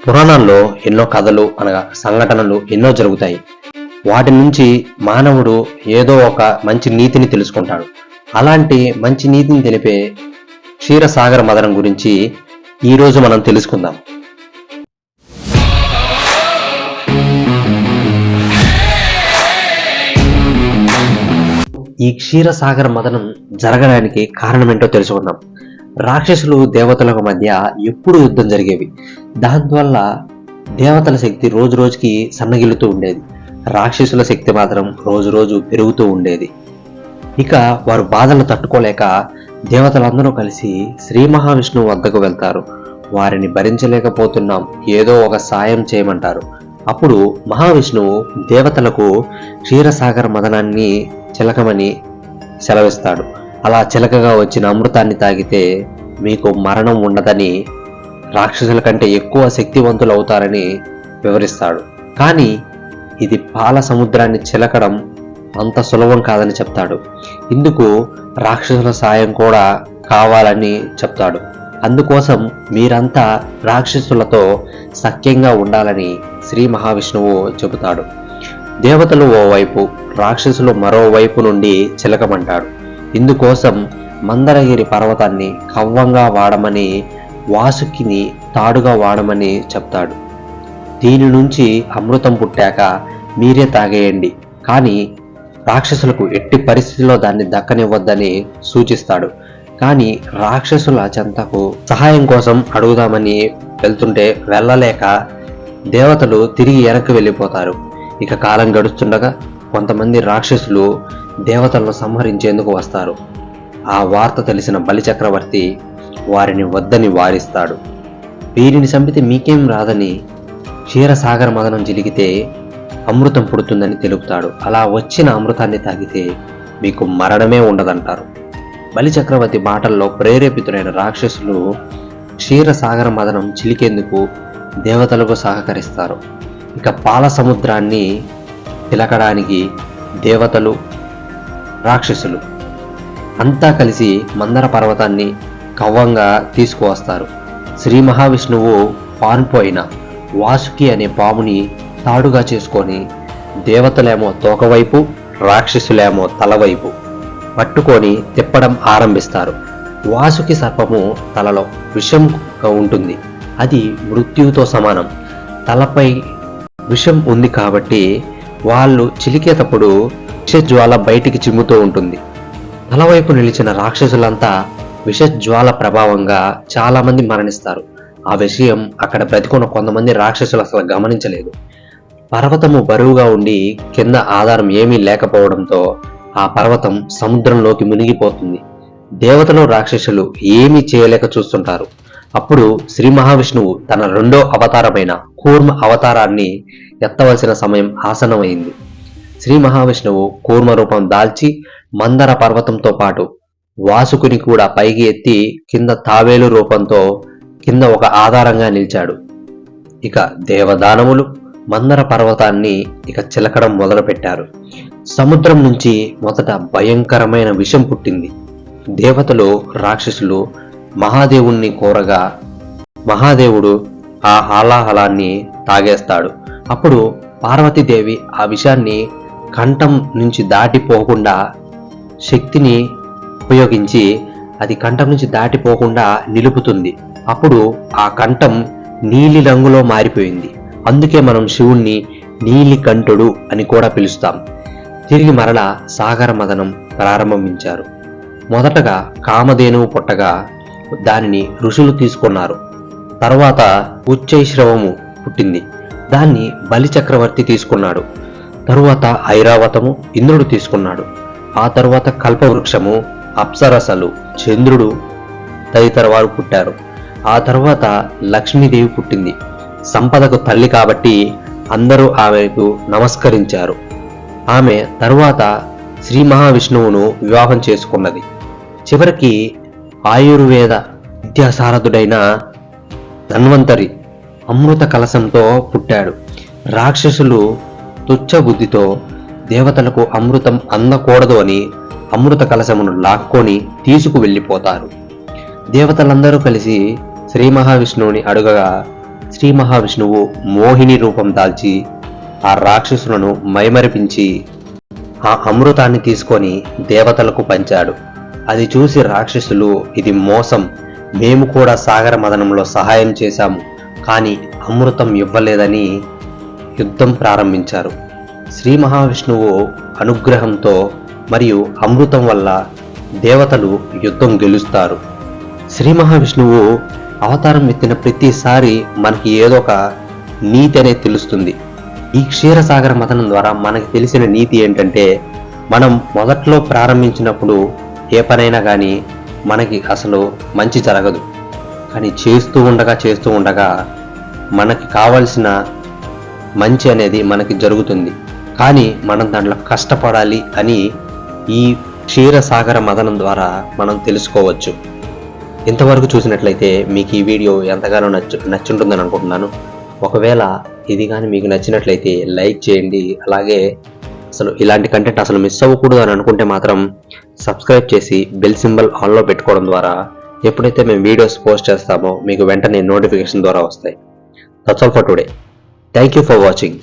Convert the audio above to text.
పురాణాల్లో ఎన్నో కథలు అనగా సంఘటనలు ఎన్నో జరుగుతాయి. వాటి నుంచి మానవుడు ఏదో ఒక మంచి నీతిని తెలుసుకుంటాడు. అలాంటి మంచి నీతిని తెలిపే క్షీరసాగర మదనం గురించి ఈరోజు మనం తెలుసుకుందాం. ఈ క్షీరసాగర మదనం జరగడానికి కారణమేంటో తెలుసుకుందాం. రాక్షసులు దేవతలకు మధ్య ఎప్పుడు యుద్ధం జరిగేవి. దానివల్ల దేవతల శక్తి రోజు రోజుకి సన్నగిల్లుతూ ఉండేది. రాక్షసుల శక్తి మాత్రం రోజు రోజు పెరుగుతూ ఉండేది. ఇక వారు బాధలు తట్టుకోలేక దేవతలందరూ కలిసి శ్రీ మహావిష్ణువు వద్దకు వెళ్తారు. వారిని భరించలేకపోతున్నాం, ఏదో ఒక సాయం చేయమంటారు. అప్పుడు మహావిష్ణువు దేవతలకు క్షీరసాగర మదనాన్ని చిలకమని సెలవిస్తాడు. అలా చిలకగా వచ్చిన అమృతాన్ని తాగితే మీకు మరణం ఉండదని, రాక్షసుల కంటే ఎక్కువ శక్తివంతులు అవుతారని వివరిస్తాడు. కానీ ఇది పాల సముద్రాన్ని చిలకడం అంత సులభం కాదని చెప్తాడు. ఇందుకు రాక్షసుల సాయం కూడా కావాలని చెప్తాడు. అందుకోసం మీరంతా రాక్షసులతో సఖ్యంగా ఉండాలని శ్రీ మహావిష్ణువు చెబుతాడు. దేవతలు ఓవైపు, రాక్షసులు మరోవైపు నుండి చిలకమంటాడు. ఇందుకోసం మందరగిరి పర్వతాన్ని కవ్వంగా వాడమని, వాసుకిని తాడుగా వాడమని చెప్తాడు. దీని నుంచి అమృతం పుట్టాక మీరే తాగేయండి, కానీ రాక్షసులకు ఎట్టి పరిస్థితిలో దాన్ని దక్కనివ్వద్దని సూచిస్తాడు. కానీ రాక్షసుల చెంతకు సహాయం కోసం అడుగుదామని వెళ్తుంటే వెళ్ళలేక దేవతలు తిరిగి వెనక్కి వెళ్ళిపోతారు. ఇక కాలం గడుస్తుండగా కొంతమంది రాక్షసులు దేవతలను సంహరించేందుకు వస్తారు. ఆ వార్త తెలిసిన బలిచక్రవర్తి వారిని వద్దని వారిస్తాడు. వీరిని చంపితే మీకేం రాదని, క్షీరసాగర మదనం జిలిగితే అమృతం పుడుతుందని తెలుపుతాడు. అలా వచ్చిన అమృతాన్ని తాగితే మీకు మరణమే ఉండదంటారు. బలిచక్రవర్తి మాటల్లో ప్రేరేపితులైన రాక్షసులు క్షీరసాగర మదనం చిలికేందుకు దేవతలకు సహకరిస్తారు. ఇక పాల సముద్రాన్ని చిలకడానికి దేవతలు, రాక్షసులు అంతా కలిసి మందర పర్వతాన్ని కవ్వంగా తీసుకువస్తారు. శ్రీ మహావిష్ణువు పాన్పోయిన వాసుకి అనే పాముని తాడుగా చేసుకొని దేవతలేమో తోకవైపు, రాక్షసులేమో తలవైపు పట్టుకొని తిప్పడం ఆరంభిస్తారు. వాసుకి సర్పము తలలో విషం ఉంటుంది. అది మృత్యువుతో సమానం. తలపై విషం ఉంది కాబట్టి వాళ్ళు చిలికేటప్పుడు విషజ్వాల బయటికి చిమ్ముతూ ఉంటుంది. తలవైపు నిలిచిన రాక్షసులంతా విషజ్వాల ప్రభావంగా చాలా మంది మరణిస్తారు. ఆ విషయం అక్కడ బ్రతికున్న కొంతమంది రాక్షసులు అసలు గమనించలేదు. పర్వతము బరువుగా ఉండి కింద ఆధారం ఏమీ లేకపోవడంతో ఆ పర్వతం సముద్రంలోకి మునిగిపోతుంది. దేవతలు, రాక్షసులు ఏమీ చేయలేక చూస్తుంటారు. అప్పుడు శ్రీ మహావిష్ణువు తన రెండో అవతారమైన కూర్మ అవతారాన్ని ఎత్తవలసిన సమయం ఆసన్నమైంది. శ్రీ మహావిష్ణువు కూర్మ రూపం దాల్చి మందర పర్వతంతో పాటు వాసుకుని కూడా పైకి ఎత్తి కింద తావేలు రూపంతో కింద ఒక ఆధారంగా నిలిచాడు. ఇక దేవదానవులు మందర పర్వతాన్ని ఇక చిలకడం మొదలుపెట్టారు. సముద్రం నుంచి మొదట భయంకరమైన విషం పుట్టింది. దేవతలు, రాక్షసులు మహాదేవుణ్ణి కోరగా మహాదేవుడు ఆ హాలాహలాన్ని తాగేస్తాడు. అప్పుడు పార్వతీదేవి ఆ విషాన్ని కంఠం నుంచి దాటిపోకుండా శక్తిని ఉపయోగించి అది కంఠం నుంచి దాటిపోకుండా నిలుపుతుంది. అప్పుడు ఆ కంఠం నీలి రంగులో మారిపోయింది. అందుకే మనం శివుణ్ణి నీలికంఠుడు అని కూడా పిలుస్తాం. తిరిగి మరలా సాగర మదనం ప్రారంభించారు. మొదటగా కామధేనువు పుట్టగా దానిని ఋషులు తీసుకున్నారు. తర్వాత ఉచ్చైశ్రవము పుట్టింది. దాన్ని బలి చక్రవర్తి తీసుకున్నాడు. తరువాత ఐరావతము ఇంద్రుడు తీసుకున్నాడు. ఆ తరువాత కల్పవృక్షము, అప్సరసలు, చంద్రుడు తదితర వారు పుట్టారు. ఆ తరువాత లక్ష్మీదేవి పుట్టింది. సంపదకు తల్లి కాబట్టి అందరూ ఆమెకు నమస్కరించారు. ఆమె తరువాత శ్రీ మహావిష్ణువును వివాహం చేసుకున్నది. చివరికి ఆయుర్వేద విద్యాసారథుడైన ధన్వంతరి అమృత కలశంతో పుట్టాడు. రాక్షసులు తుచ్చ బుద్ధితో దేవతలకు అమృతం అందకూడదు అని అమృత కలశమును లాక్కొని తీసుకు వెళ్ళిపోతారు. దేవతలందరూ కలిసి శ్రీ మహావిష్ణువుని అడుగగా శ్రీ మహావిష్ణువు మోహిని రూపం దాల్చి ఆ రాక్షసులను మైమరిపించి ఆ అమృతాన్ని తీసుకొని దేవతలకు పంచాడు. అది చూసి రాక్షసులు ఇది మోసం, మేము కూడా సాగర మదనంలో సహాయం చేశాము, కానీ అమృతం ఇవ్వలేదని యుద్ధం ప్రారంభించారు. శ్రీ మహావిష్ణువు అనుగ్రహంతో మరియు అమృతం వల్ల దేవతలు యుద్ధం గెలుస్తారు. శ్రీ మహావిష్ణువు అవతారం ఎత్తిన ప్రతిసారి మనకి ఏదో ఒక నీతి అనేది తెలుస్తుంది. ఈ క్షీరసాగర మథనం ద్వారా మనకి తెలిసిన నీతి ఏంటంటే, మనం మొదట్లో ప్రారంభించినప్పుడు ఏ పనైనా కానీ మనకి అసలు మంచి జరగదు. కానీ చేస్తూ ఉండగా మనకి కావలసిన మంచి అనేది మనకి జరుగుతుంది. కానీ మనం దాంట్లో కష్టపడాలి అని ఈ క్షీరసాగర మథనం ద్వారా మనం తెలుసుకోవచ్చు. ఇంతవరకు చూసినట్లయితే మీకు ఈ వీడియో ఎంతగానో నచ్చుంటుందని అనుకుంటున్నాను. ఒకవేళ ఇది కానీ మీకు నచ్చినట్లయితే లైక్ చేయండి. అలాగే అసలు ఇలాంటి కంటెంట్ అసలు మిస్ అవ్వకూడదు అని అనుకుంటే మాత్రం సబ్స్క్రైబ్ చేసి బెల్ సింబల్ ఆన్లో పెట్టుకోవడం ద్వారా ఎప్పుడైతే మేము వీడియోస్ పోస్ట్ చేస్తామో మీకు వెంటనే నోటిఫికేషన్ ద్వారా వస్తాయి. That's all for today. Thank you for watching.